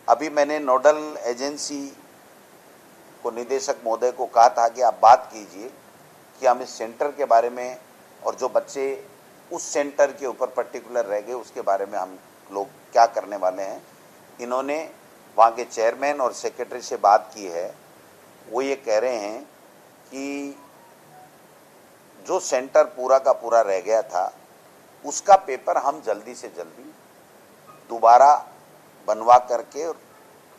अभी मैंने nodal agency को निदेशक महोदय को कहा था कि आप बात कीजिए कि हम इस सेंटर के बारे में और जो बच्चे उस सेंटर के ऊपर पर्टिकुलर रह गए उसके बारे में हम लोग क्या करने वाले हैं। इन्होंने वहाँ के चेयरमैन और सेक्रेटरी से बात की है। वो ये कह रहे हैं कि जो सेंटर पूरा का पूरा रह गया था उसका पेपर हम जल्दी से जल्दी दोबारा बनवा करके और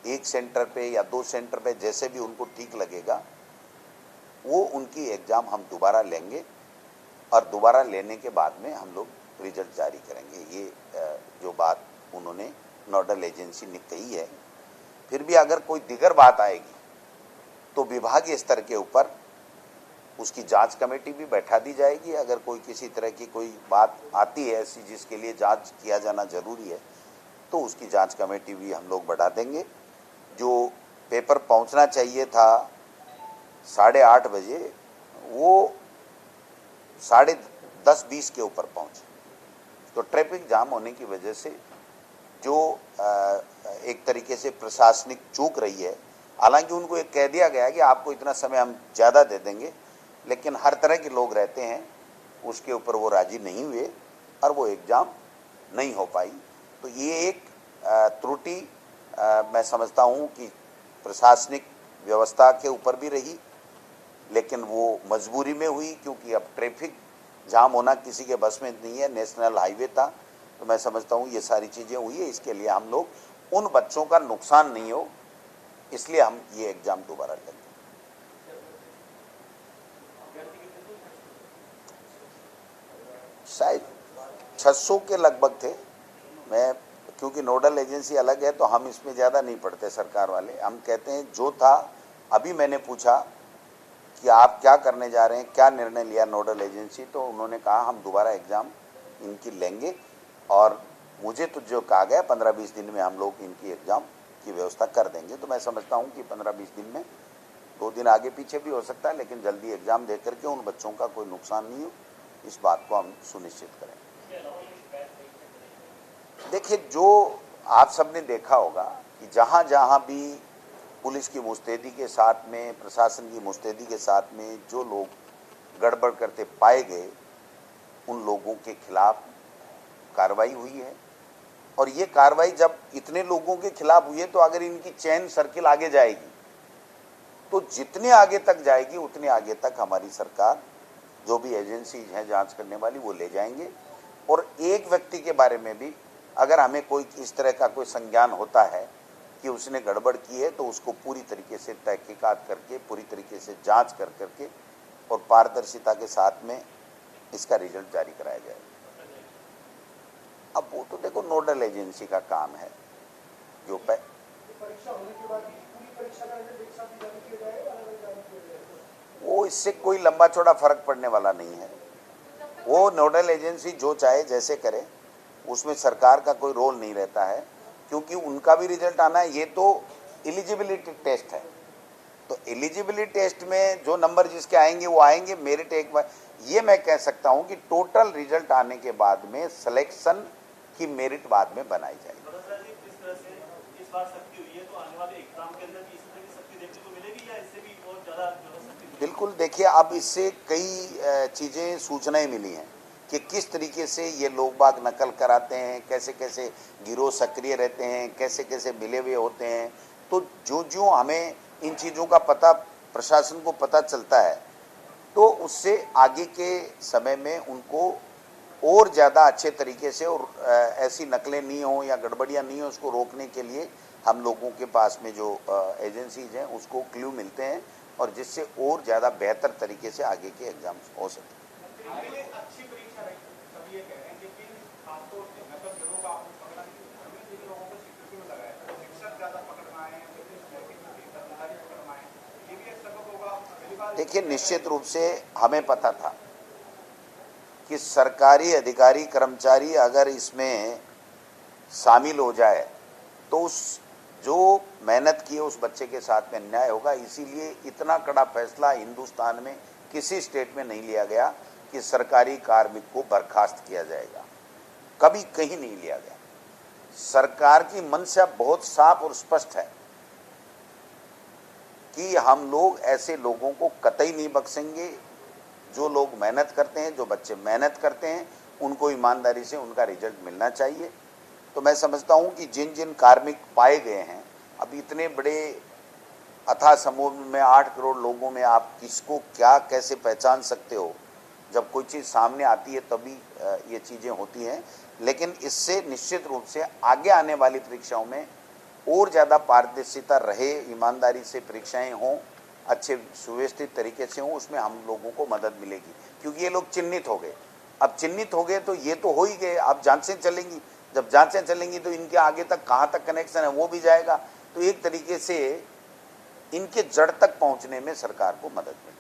एक सेंटर पे या 2 सेंटर पे जैसे भी उनको ठीक लगेगा वो उनकी एग्ज़ाम हम दोबारा लेंगे और दोबारा लेने के बाद में हम लोग रिजल्ट जारी करेंगे। ये जो बात उन्होंने नोडल एजेंसी ने कही है। फिर भी अगर कोई दिगर बात आएगी तो विभागीय स्तर के ऊपर उसकी जांच कमेटी भी बैठा दी जाएगी। अगर कोई किसी तरह की कोई बात आती है ऐसी जिसके लिए जांच किया जाना जरूरी है तो उसकी जांच कमेटी भी हम लोग बढ़ा देंगे। जो पेपर पहुंचना चाहिए था 8:30 बजे वो 10:20 के ऊपर पहुंचे। तो ट्रैफिक जाम होने की वजह से जो एक तरीके से प्रशासनिक चूक रही है। हालांकि उनको एक कह दिया गया है कि आपको इतना समय हम ज़्यादा दे देंगे, लेकिन हर तरह के लोग रहते हैं, उसके ऊपर वो राजी नहीं हुए और वो एग्ज़ाम नहीं हो पाई। तो ये एक त्रुटि मैं समझता हूँ कि प्रशासनिक व्यवस्था के ऊपर भी रही, लेकिन वो मजबूरी में हुई क्योंकि अब ट्रैफिक जाम होना किसी के बस में नहीं है, नेशनल हाईवे था। तो मैं समझता हूँ ये सारी चीज़ें हुई है। इसके लिए हम लोग उन बच्चों का नुकसान नहीं हो इसलिए हम ये एग्ज़ाम दोबारा लेंगे। शायद 600 के लगभग थे। मैं क्योंकि नोडल एजेंसी अलग है तो हम इसमें ज़्यादा नहीं पढ़ते सरकार वाले। हम कहते हैं जो था। अभी मैंने पूछा कि आप क्या करने जा रहे हैं, क्या निर्णय लिया नोडल एजेंसी, तो उन्होंने कहा हम दोबारा एग्ज़ाम इनकी लेंगे और मुझे तो जो कहा गया 15-20 दिन में हम लोग इनकी एग्ज़ाम की व्यवस्था कर देंगे। तो मैं समझता हूँ कि 15-20 दिन में 2 दिन आगे पीछे भी हो सकता है, लेकिन जल्दी एग्ज़ाम दे करके उन बच्चों का कोई नुकसान नहीं हो, इस बात को हम सुनिश्चित करें। देखिए, जो आप सबने देखा होगा कि जहाँ जहाँ भी पुलिस की मुस्तैदी के साथ में, प्रशासन की मुस्तैदी के साथ में जो लोग गड़बड़ करते पाए गए उन लोगों के खिलाफ कार्रवाई हुई है। और ये कार्रवाई जब इतने लोगों के खिलाफ हुई है तो अगर इनकी चेन सर्किल आगे जाएगी तो जितने आगे तक जाएगी उतने आगे तक हमारी सरकार जो भी एजेंसी हैं जांच करने वाली वो ले जाएंगे। और एक व्यक्ति के बारे में भी अगर हमें कोई इस तरह का कोई संज्ञान होता है कि उसने गड़बड़ की है तो उसको पूरी तरीके से तहकीकात करके, पूरी तरीके से जांच कर करके और पारदर्शिता के साथ में इसका रिजल्ट जारी कराया जाएगा। अब वो तो देखो नोडल एजेंसी का काम है। जो परीक्षा होने के बाद पूरी परीक्षा का रिजल्ट एक साथ जारी किया जाएगा, अलग-अलग जारी किया जाएगा, वो इससे कोई लंबा चौड़ा फर्क पड़ने वाला नहीं है। वो नोडल एजेंसी जो चाहे जैसे करे, उसमें सरकार का कोई रोल नहीं रहता है क्योंकि उनका भी रिजल्ट आना है। ये तो एलिजिबिलिटी टेस्ट है, तो एलिजिबिलिटी टेस्ट में जो नंबर जिसके आएंगे वो आएंगे। मेरिट एक बार ये मैं कह सकता हूँ कि टोटल रिजल्ट आने के बाद में सिलेक्शन की मेरिट बाद में बनाई जाएगी। बिल्कुल, देखिए अब इससे कई चीज़ें सूचनाएं मिली हैं कि किस तरीके से ये लोग बाग नकल कराते हैं, कैसे कैसे गिरोह सक्रिय रहते हैं, कैसे कैसे मिले हुए होते हैं। तो जो हमें इन चीज़ों का पता प्रशासन को पता चलता है तो उससे आगे के समय में उनको और ज़्यादा अच्छे तरीके से और ऐसी नकलें नहीं हो या गड़बड़ियाँ नहीं हो उसको रोकने के लिए हम लोगों के पास में जो एजेंसीज हैं उसको क्लू मिलते हैं और जिससे और ज़्यादा बेहतर तरीके से आगे के एग्जाम हो सके। देखिए, निश्चित रूप से हमें पता था कि सरकारी अधिकारी कर्मचारी अगर इसमें शामिल हो जाए तो उस जो मेहनत की है उस बच्चे के साथ में अन्याय होगा। इसीलिए इतना कड़ा फैसला हिंदुस्तान में किसी स्टेट में नहीं लिया गया कि सरकारी कार्मिक को बर्खास्त किया जाएगा, कभी कहीं नहीं लिया गया। सरकार की मंशा बहुत साफ और स्पष्ट है कि हम लोग ऐसे लोगों को कतई नहीं बख्शेंगे। जो लोग मेहनत करते हैं, जो बच्चे मेहनत करते हैं, उनको ईमानदारी से उनका रिजल्ट मिलना चाहिए। तो मैं समझता हूं कि जिन जिन कार्मिक पाए गए हैं, अब इतने बड़े अथाह समूह में 8 करोड़ लोगों में आप किसको क्या कैसे पहचान सकते हो? जब कोई चीज़ सामने आती है तभी ये चीज़ें होती हैं। लेकिन इससे निश्चित रूप से आगे आने वाली परीक्षाओं में और ज़्यादा पारदर्शिता रहे, ईमानदारी से परीक्षाएं हों, अच्छे सुव्यवस्थित तरीके से हों, उसमें हम लोगों को मदद मिलेगी। क्योंकि ये लोग चिन्हित हो गए, अब चिन्हित हो गए तो ये तो हो ही गए, अब जांचें चलेंगी। जब जांचें चलेंगी तो इनके आगे तक कहाँ तक कनेक्शन है वो भी जाएगा। तो एक तरीके से इनके जड़ तक पहुंचने में सरकार को मदद मिलेगी।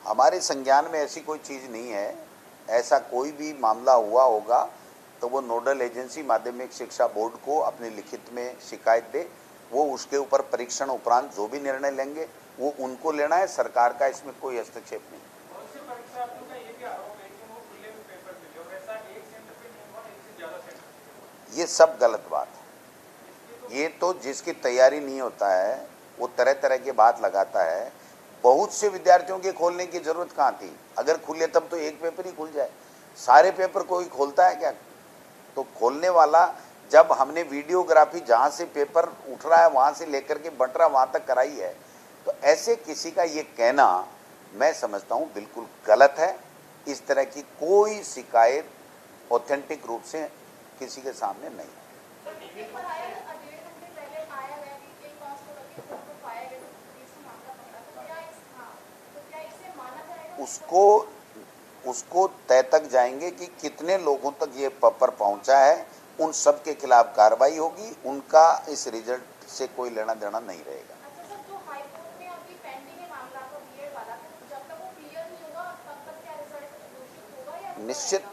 हमारे संज्ञान में ऐसी कोई चीज़ नहीं है। ऐसा कोई भी मामला हुआ होगा तो वो नोडल एजेंसी माध्यमिक शिक्षा बोर्ड को अपने लिखित में शिकायत दे, वो उसके ऊपर परीक्षण उपरांत जो भी निर्णय लेंगे वो उनको लेना है। सरकार का इसमें कोई हस्तक्षेप नहीं। ये सब गलत बात है। ये तो जिसकी तैयारी नहीं होता है वो तरह तरह की बात लगाता है। बहुत से विद्यार्थियों के खोलने की जरूरत कहाँ थी? अगर खुले तब तो एक पेपर ही खुल जाए। सारे पेपर कोई खोलता है क्या? तो खोलने वाला, जब हमने वीडियोग्राफी जहाँ से पेपर उठ रहा है वहाँ से लेकर के बट रहा वहाँ तक कराई है, तो ऐसे किसी का ये कहना मैं समझता हूँ बिल्कुल गलत है। इस तरह की कोई शिकायत ऑथेंटिक रूप से किसी के सामने नहीं है। उसको तय तक जाएंगे कि कितने लोगों तक ये पेपर पहुंचा है, उन सब के खिलाफ कार्रवाई होगी। उनका इस रिजल्ट से कोई लेना देना नहीं रहेगा। अच्छा सर, जो हाई कोर्ट में अभी पेंडिंग है मामला तो बीएड वाला, तो जब तक वो क्लियर नहीं होगा तब तक क्या रिजल्ट घोषित होगा या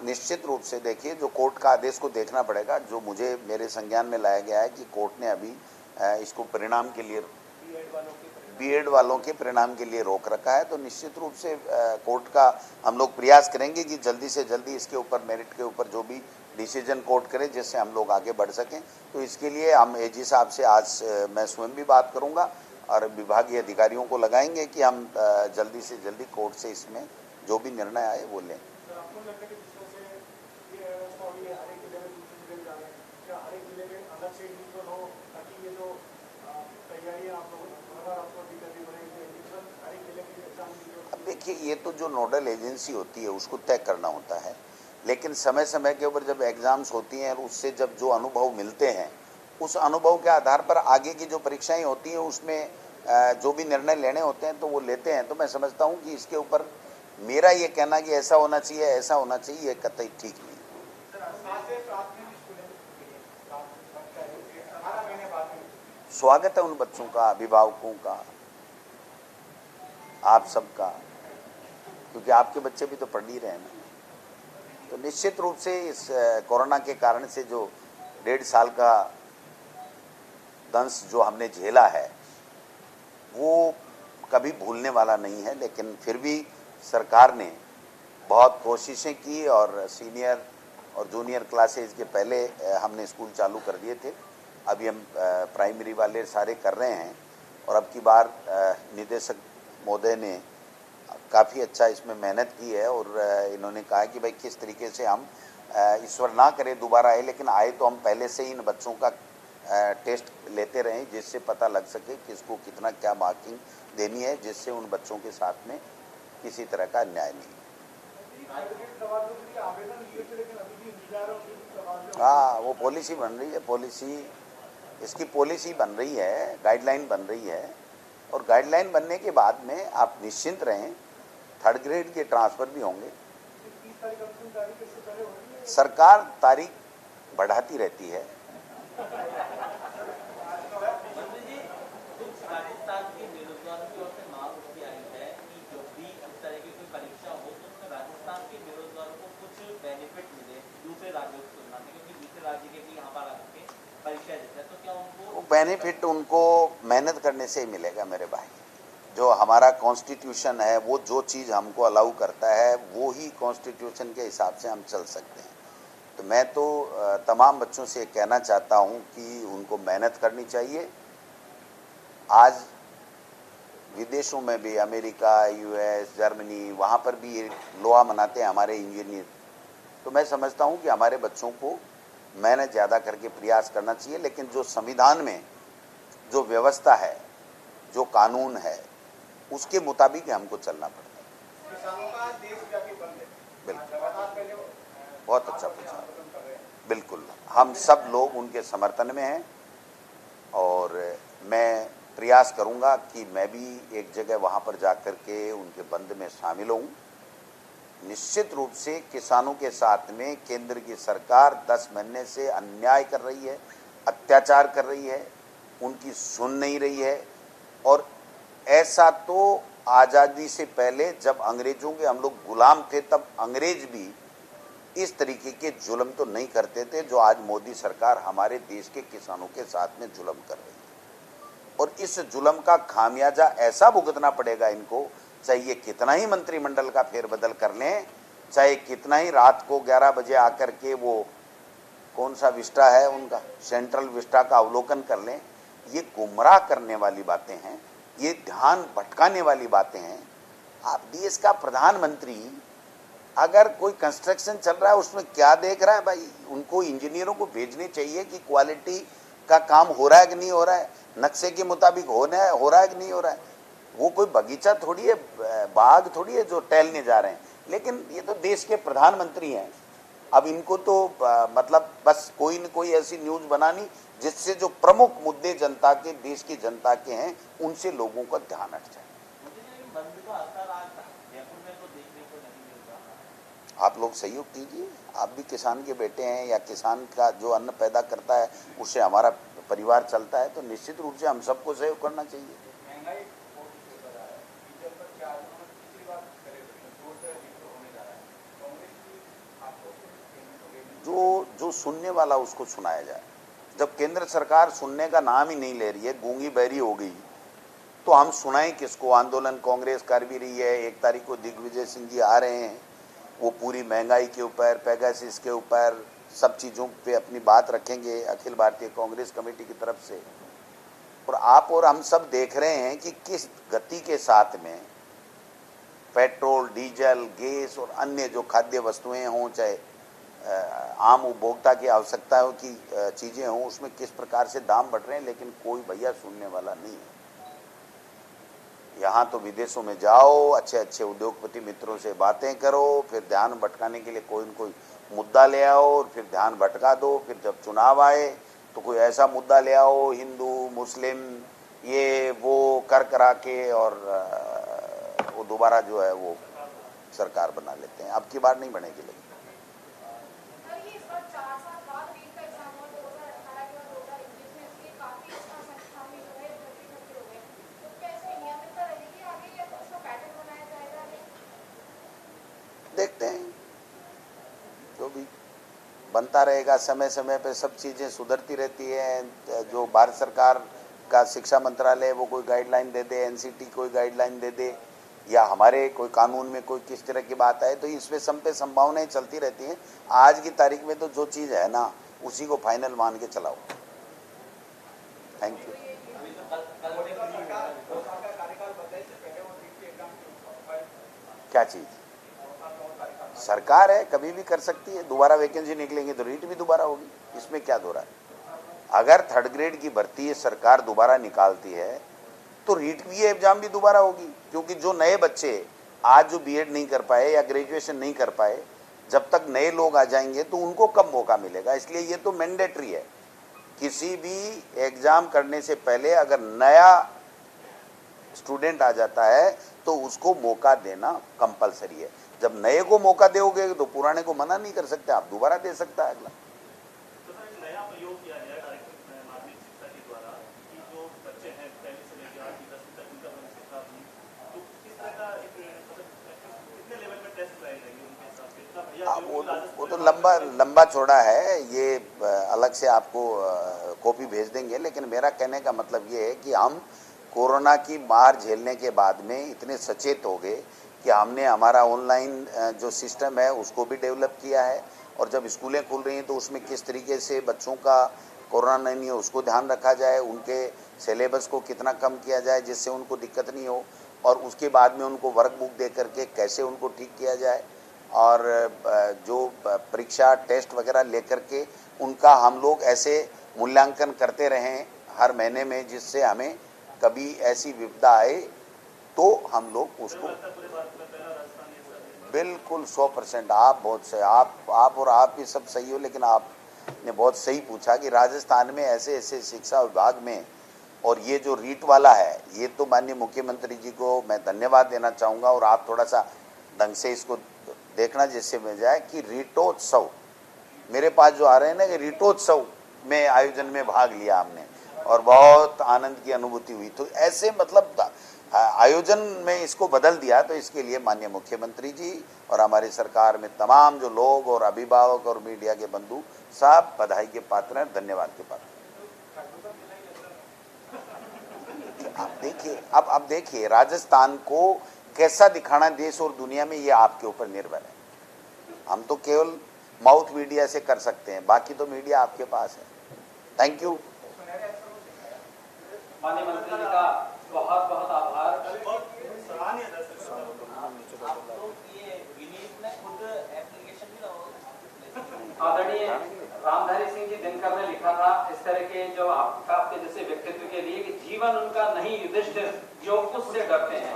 निश्चित रूप से देखिए, जो कोर्ट का आदेश को देखना पड़ेगा। जो मुझे मेरे संज्ञान में लाया गया है कि कोर्ट ने अभी इसको परिणाम के लिए, बीएड वालों के परिणाम के लिए रोक रखा है। तो निश्चित रूप से कोर्ट का हम लोग प्रयास करेंगे कि जल्दी से जल्दी इसके ऊपर, मेरिट के ऊपर जो भी डिसीजन कोर्ट करे जिससे हम लोग आगे बढ़ सकें। तो इसके लिए हम एजी साहब से आज मैं स्वयं भी बात करूंगा और विभागीय अधिकारियों को लगाएंगे कि हम जल्दी से जल्दी कोर्ट से इसमें जो भी निर्णय आए वो लें। अब देखिए, ये तो जो नोडल एजेंसी होती है उसको तय करना होता है, लेकिन समय समय के ऊपर जब एग्जाम्स होती हैं और उससे जब जो अनुभव मिलते हैं, उस अनुभव के आधार पर आगे की जो परीक्षाएं होती हैं उसमें जो भी निर्णय लेने होते हैं तो वो लेते हैं। तो मैं समझता हूँ कि इसके ऊपर मेरा ये कहना कि ऐसा होना चाहिए, ऐसा होना चाहिए, ये कतई ठीक नहीं। स्वागत है उन बच्चों का, अभिभावकों का, आप सबका, क्योंकि आपके बच्चे भी तो पढ़ ही रहे हैं ना। तो निश्चित रूप से इस कोरोना के कारण से जो 1.5 साल का दंश जो हमने झेला है वो कभी भूलने वाला नहीं है। लेकिन फिर भी सरकार ने बहुत कोशिशें की और सीनियर और जूनियर क्लासेज के पहले हमने स्कूल चालू कर दिए थे। अभी हम प्राइमरी वाले सारे कर रहे हैं और अब की बार निदेशक महोदय ने काफ़ी अच्छा इसमें मेहनत की है और इन्होंने कहा कि भाई किस तरीके से हम ईश्वर ना करें दोबारा आए, लेकिन आए तो हम पहले से ही इन बच्चों का टेस्ट लेते रहें जिससे पता लग सके किसको कितना क्या मार्किंग देनी है, जिससे उन बच्चों के साथ में किसी तरह का अन्याय नहीं। हाँ, वो पॉलिसी बन रही है, इसकी पॉलिसी बन रही है, गाइडलाइन बन रही है और गाइडलाइन बनने के बाद में आप निश्चिंत रहें, 3rd ग्रेड के ट्रांसफ़र भी होंगे। सरकार तारीख बढ़ाती रहती है। राजस्थान के बेरोजगारों को बेनिफिट उनको मेहनत करने से ही मिलेगा मेरे भाई। जो हमारा कॉन्स्टिट्यूशन है, वो जो चीज़ हमको अलाउ करता है वो ही कॉन्स्टिट्यूशन के हिसाब से हम चल सकते हैं। तो मैं तो तमाम बच्चों से कहना चाहता हूं कि उनको मेहनत करनी चाहिए। आज विदेशों में भी, अमेरिका, यूएस, जर्मनी, वहाँ पर भी ये लोहा मनाते हैं हमारे इंजीनियर। तो मैं समझता हूँ कि हमारे बच्चों को मेहनत ज़्यादा करके प्रयास करना चाहिए, लेकिन जो संविधान में जो व्यवस्था है, जो कानून है, उसके मुताबिक हमको चलना पड़ता है। किसानों का देशव्यापी बंद है। बिल्कुल, लगातार पहले बहुत अच्छा पूछा। बिल्कुल, हम सब लोग उनके समर्थन में हैं और मैं प्रयास करूंगा कि मैं भी एक जगह वहां पर जाकर के उनके बंद में शामिल हूं। निश्चित रूप से किसानों के साथ में केंद्र की सरकार 10 महीने से अन्याय कर रही है, अत्याचार कर रही है, उनकी सुन नहीं रही है। और ऐसा तो आज़ादी से पहले जब अंग्रेजों के हम लोग गुलाम थे, तब अंग्रेज भी इस तरीके के जुल्म तो नहीं करते थे जो आज मोदी सरकार हमारे देश के किसानों के साथ में जुल्म कर रही है। और इस जुल्म का खामियाजा ऐसा भुगतना पड़ेगा इनको, चाहे ये कितना ही मंत्रिमंडल का फेरबदल कर लें, चाहे कितना ही रात को 11 बजे आकर के वो कौन सा विस्टा है उनका, सेंट्रल विस्टा का अवलोकन कर लें। ये गुमराह करने वाली बातें हैं, ये ध्यान भटकाने वाली बातें हैं। आप देश का प्रधानमंत्री, अगर कोई कंस्ट्रक्शन चल रहा है उसमें क्या देख रहा है भाई? उनको इंजीनियरों को भेजने चाहिए कि क्वालिटी का काम हो रहा है कि नहीं हो रहा है, नक्शे के मुताबिक हो रहा है कि नहीं हो रहा है। वो कोई बगीचा थोड़ी है, बाग थोड़ी है जो टहलने जा रहे हैं। लेकिन ये तो देश के प्रधानमंत्री हैं। अब इनको तो मतलब बस कोई न कोई ऐसी न्यूज़ बनानी जिससे जो प्रमुख मुद्दे जनता के, देश की जनता के हैं, उनसे लोगों का ध्यान हट जाए। आप लोग सहयोग कीजिए, आप भी किसान के बेटे हैं, या किसान का जो अन्न पैदा करता है उससे हमारा परिवार चलता है, तो निश्चित रूप से हम सबको सहयोग करना चाहिए। जो सुनने वाला उसको सुनाया जाए। जब केंद्र सरकार सुनने का नाम ही नहीं ले रही है, गूंगी बहरी हो गई, तो हम सुनाएं किसको? आंदोलन कांग्रेस कर भी रही है। 1 तारीख को दिग्विजय सिंह जी आ रहे हैं, वो पूरी महंगाई के ऊपर, पेगासिस के ऊपर, सब चीज़ों पे अपनी बात रखेंगे अखिल भारतीय कांग्रेस कमेटी की तरफ से। और आप और हम सब देख रहे हैं कि किस गति के साथ में पेट्रोल, डीजल, गैस और अन्य जो खाद्य वस्तुएं हों, चाहे आम उपभोक्ता की आवश्यकताओं की चीज़ें हों, उसमें किस प्रकार से दाम बढ़ रहे हैं। लेकिन कोई भैया सुनने वाला नहीं है। यहाँ तो विदेशों में जाओ, अच्छे अच्छे उद्योगपति मित्रों से बातें करो, फिर ध्यान भटकाने के लिए कोई न कोई मुद्दा ले आओ और फिर ध्यान भटका दो। फिर जब चुनाव आए तो कोई ऐसा मुद्दा ले आओ, हिंदू मुस्लिम ये वो कर करा के, और वो दोबारा जो है वो सरकार बना लेते हैं। अब की बार नहीं बनेगी। लेकिन देखते हैं, जो भी बनता रहेगा। समय समय पे सब चीज़ें सुधरती रहती हैं। जो भारत सरकार का शिक्षा मंत्रालय वो कोई गाइडलाइन दे दे, एनसीटी कोई गाइडलाइन दे दे, या हमारे कोई कानून में कोई किस तरह की बात आए, तो इसमें सब पे संभावनाएं चलती रहती हैं। आज की तारीख में तो जो चीज़ है ना, उसी को फाइनल मान के चलाओ। Thank you. क्या चीज़? सरकार है, कभी भी कर सकती है। दोबारा वैकेंसी निकलेंगे तो रीट भी दोबारा होगी, इसमें क्या दो रहा है? अगर 3rd ग्रेड की भर्ती सरकार दोबारा निकालती है तो रीट भी एग्जाम भी दोबारा होगी। क्योंकि जो नए बच्चे आज जो बीएड नहीं कर पाए या ग्रेजुएशन नहीं कर पाए, जब तक नए लोग आ जाएंगे तो उनको कब मौका मिलेगा। इसलिए ये तो मैंडेटरी है। किसी भी एग्जाम करने से पहले अगर नया स्टूडेंट आ जाता है तो उसको मौका देना कंपलसरी है। जब नए को मौका दोगे तो पुराने को मना नहीं कर सकते, आप दोबारा दे सकता है अगला। तो सर एक नया प्रयोग किया गया कार्यक्रम माध्यमिक शिक्षा के द्वारा कि जो बच्चे हैं पहले से लेकर 8वीं 10वीं तक उनका शिक्षा भी, तो किस तरह का कितने लेवल में टेस्ट कराए जाएंगे उनके हिसाब से? इतना भैया वो तो लंबा चौड़ा है, ये अलग से आपको कॉपी भेज देंगे। लेकिन मेरा कहने का मतलब ये है कि हम कोरोना की मार झेलने के बाद में इतने सचेत हो गए कि हमने हमारा ऑनलाइन जो सिस्टम है उसको भी डेवलप किया है, और जब स्कूलें खुल रही हैं तो उसमें किस तरीके से बच्चों का कोरोना नहीं हो उसको ध्यान रखा जाए, उनके सिलेबस को कितना कम किया जाए जिससे उनको दिक्कत नहीं हो, और उसके बाद में उनको वर्क बुक दे करके कैसे उनको ठीक किया जाए, और जो परीक्षा टेस्ट वगैरह लेकर के उनका हम लोग ऐसे मूल्यांकन करते रहें हर महीने में, जिससे हमें कभी ऐसी विपदा आए तो हम लोग उसको बिल्कुल 100% आप बहुत सही, आप और आप भी सब सही हो, लेकिन आपने बहुत सही पूछा कि राजस्थान में ऐसे ऐसे शिक्षा विभाग में, और ये जो रीट वाला है ये तो माननीय मुख्यमंत्री जी को मैं धन्यवाद देना चाहूँगा, और आप थोड़ा सा ढंग से इसको देखना जिससे मिल जाए कि रीटोत्सव मेरे पास जो आ रहे हैं ना कि रीटोत्सव में आयोजन में भाग लिया हमने और बहुत आनंद की अनुभूति हुई, तो ऐसे मतलब आयोजन में इसको बदल दिया, तो इसके लिए माननीय मुख्यमंत्री जी और हमारी सरकार में तमाम जो लोग और अभिभावक और मीडिया के बंधु सब बधाई के पात्र हैं, धन्यवाद के पात्र। अब देखिए राजस्थान को कैसा दिखाना देश और दुनिया में, ये आपके ऊपर निर्भर है। हम तो केवल माउथ मीडिया से कर सकते हैं, बाकी तो मीडिया आपके पास है। Thank you. माननीय मंत्री जी का बहुत बहुत आभार। आदरणीय रामधारी सिंह जी दिनकर ने लिखा था इस तरह के जो आपके जैसे व्यक्तित्व के लिए कि जीवन उनका नहीं युधिष्ठिर जो उससे डरते हैं,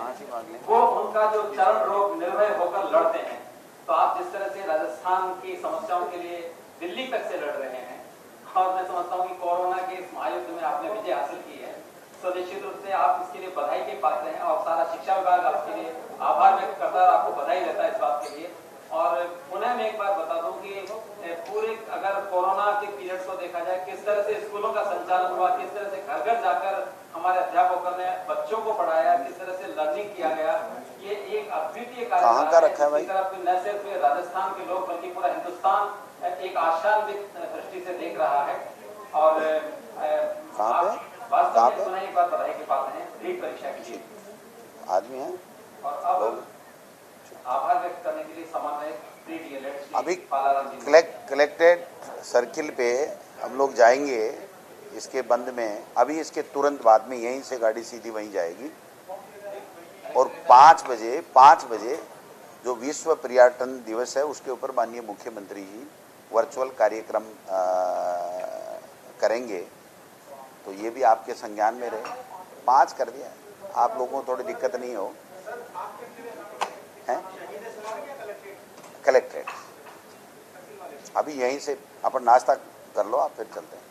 वो उनका जो चरण रोग निर्भय होकर लड़ते हैं। तो आप जिस तरह से राजस्थान की समस्याओं के लिए दिल्ली तक से लड़ रहे हैं, और मैं समझता हूँ कि कोरोना के इस महायुद्ध में आपने विजय हासिल की है, तो निश्चित रूप से आप इसके लिए बधाई के पात्र हैं, और सारा शिक्षा विभाग आपके लिए आभार व्यक्त करता है और आपको बधाई देता है इस बात के लिए। और पुनः मैं एक बात बता दूं कि पूरे अगर कोरोना के पीरियड को देखा जाए, किस तरह से स्कूलों का संचालन हुआ, किस तरह से घर घर जाकर हमारे अध्यापकों ने बच्चों को पढ़ाया, किस तरह से लर्निंग किया गया, ये एक अद्वितीय कार्य है। न सिर्फ राजस्थान के लोग बल्कि पूरा हिंदुस्तान एक आशान्वित दृष्टि से देख रहा है। और वास्तव में पुनः एक बार बधाई के पात्र हैं नीट परीक्षा के लिए आदमी है। और अब आभार व्यक्त करने के लिए समन्वय अभी कलेक्टेड सर्किल पे हम लोग जाएंगे इसके बंद में, अभी इसके तुरंत बाद में यहीं से गाड़ी सीधी वहीं जाएगी, और 5 बजे जो विश्व पर्यटन दिवस है उसके ऊपर माननीय मुख्यमंत्री जी वर्चुअल कार्यक्रम करेंगे, तो ये भी आपके संज्ञान में रहे। 5 कर दिया, आप लोगों को थोड़ी दिक्कत नहीं हो। हैं कलेक्ट्रेट अभी यहीं से अपन नाश्ता कर लो, आप फिर चलते हैं।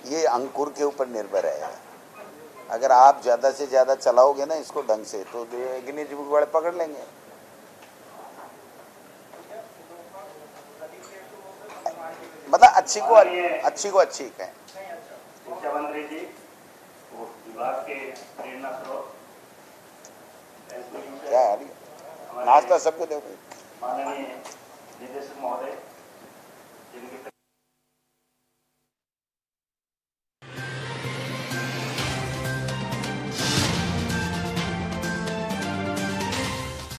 ये अंकुर के ऊपर निर्भर है, अगर आप ज्यादा से ज्यादा चलाओगे ना इसको ढंग से तो गिनीज बुक वाले पकड़ लेंगे। मतलब अच्छी को अच्छी कहें। शिक्षा मंत्री जी विभाग के प्रेरणा स्रोत क्या यार नाश्ता सबको दो। माननीय निदेशक महोदय जिनके